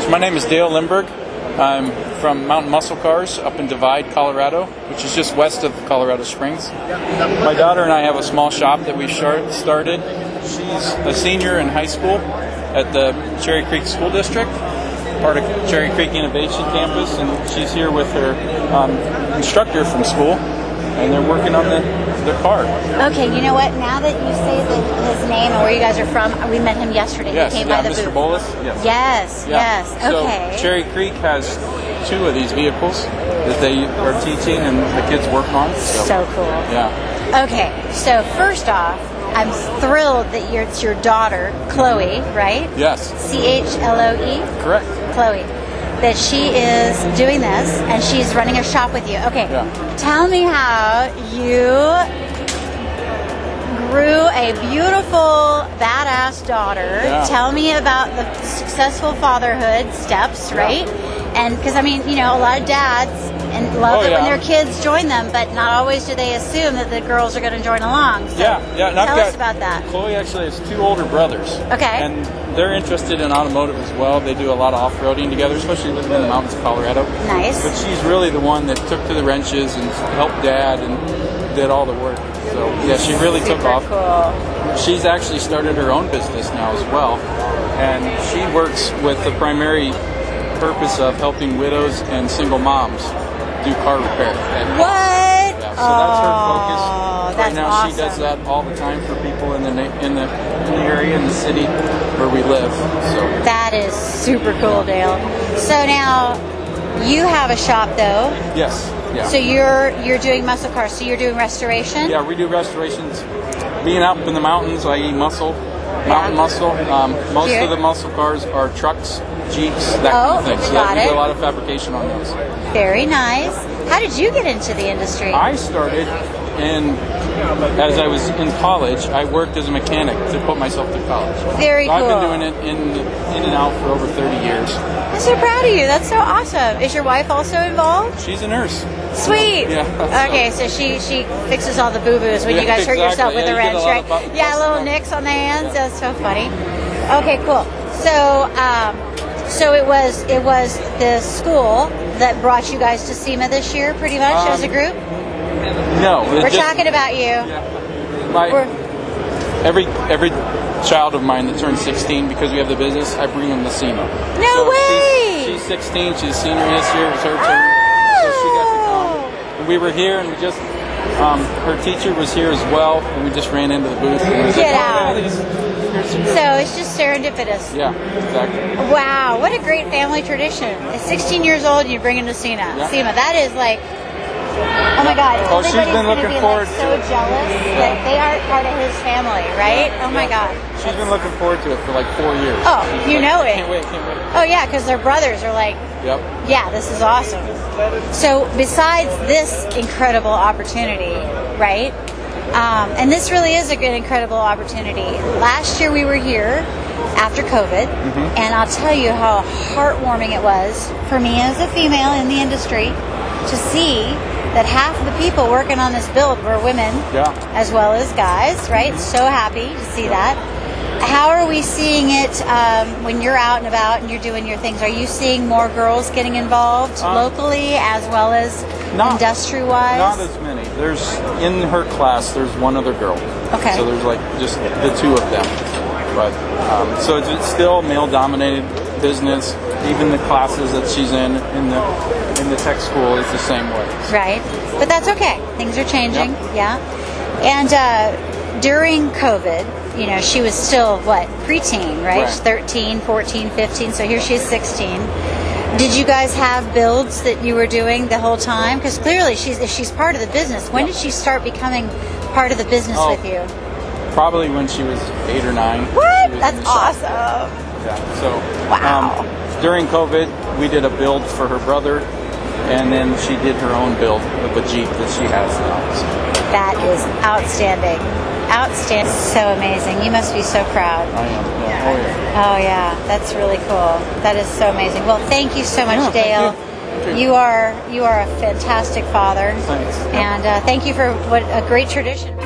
So my name is Dale Limburg. I'm from Mountain Muscle Cars up in Divide, Colorado, which is just west of Colorado Springs. My daughter and I have a small shop that we started. She's a senior in high school at the Cherry Creek School District, part of Cherry Creek Innovation Campus, and she's here with her instructor from school, and they're working on the car. Okay, you know what? Now that you say his name and where you guys are from, we met him yesterday. Yes, he came by the Mr. booth. Bolus. Yes. Okay. So Cherry Creek has 2 of these vehicles that they are teaching and the kids work on. So cool. Yeah. Okay, so first off, I'm thrilled that it's your daughter, Chloe, right? Yes. C-H-L-O-E? Correct. Chloe. That she is doing this and she's running a shop with you. Okay, Tell me how you grew a beautiful, badass daughter. Yeah. Tell me about the successful fatherhood steps, right? And because, I mean, you know, a lot of dads and love it when their kids join them, but not always do they assume that the girls are going to join along. So tell us about that. Chloe actually has 2 older brothers. Okay. And they're interested in automotive as well. They do a lot of off-roading together, especially living in the mountains of Colorado. Nice. But she's really the one that took to the wrenches and helped Dad and did all the work. So, yeah, she really took off. Cool. She's actually started her own business now as well. And she works with the primary purpose of helping widows and single moms do car repair. What? Yeah, so that's her focus. That's now awesome. She does that all the time for people in the area, in the city where we live. So that is super cool, Dale. So now you have a shop, though. Yes. Yeah. So you're doing muscle cars. So you're doing restoration. Yeah, we do restorations. Being up in the mountains, I eat mountain muscle. Most of the muscle cars are trucks, Jeeps, that kind of thing. So we do a lot of fabrication on those. Very nice. How did you get into the industry? I started as I was in college, I worked as a mechanic to put myself through college. Very cool. I've been doing it in and out for over 30 years. I'm so proud of you. That's so awesome. Is your wife also involved? She's a nurse. Sweet. Yeah. Okay, so she fixes all the boo-boos when you guys hurt yourself with a wrench, right? Little nicks on the hands. Yeah. That's so funny. Okay, cool. So it was the school that brought you guys to SEMA this year, pretty much, as a group? No. We're talking about you. Yeah. Every child of mine that turns 16, because we have the business, I bring them to SEMA. No way! She's 16. She's a senior this year. It was her turn. So she got to come. And we were here, and we just... her teacher was here as well, and we just ran into the booth. And Get out. So it's just serendipitous. Yeah, exactly. Wow, what a great family tradition. At 16 years old, you bring him to SEMA. That is like... Oh my God! She's been looking forward so jealous that they are part of his family, right? Oh my God! She's been looking forward to it for like 4 years. Oh, you know it. Can't wait. Oh yeah, because their brothers are like, yeah, this is awesome. So besides this incredible opportunity, right? And this really is a good, incredible opportunity. Last year we were here after COVID, and I'll tell you how heartwarming it was for me as a female in the industry to see that half of the people working on this build were women, as well as guys, right? So happy to see that. How are we seeing it when you're out and about and you're doing your things? Are you seeing more girls getting involved locally as well as industry-wise? Not as many. In her class, there's one other girl. Okay. So there's like just the 2 of them. But so it's still male-dominated business. Even the classes that she's in the tech school is the same way. Right. But that's okay. Things are changing. Yeah. And during COVID, you know, she was still, preteen, right? 13, 14, 15. So here she's 16. Did you guys have builds that you were doing the whole time? Because clearly, if she's part of the business, when did she start becoming part of the business with you? Probably when she was 8 or 9. What? That's awesome. Yeah. So wow. During COVID, we did a build for her brother, and then she did her own build of a Jeep that she has now. So. That is outstanding. Outstanding. So amazing. You must be so proud. I am. Yeah. Oh yeah. That's really cool. That is so amazing. Well, thank you so much, Dale. You are a fantastic father. Thanks. And thank you for what a great tradition.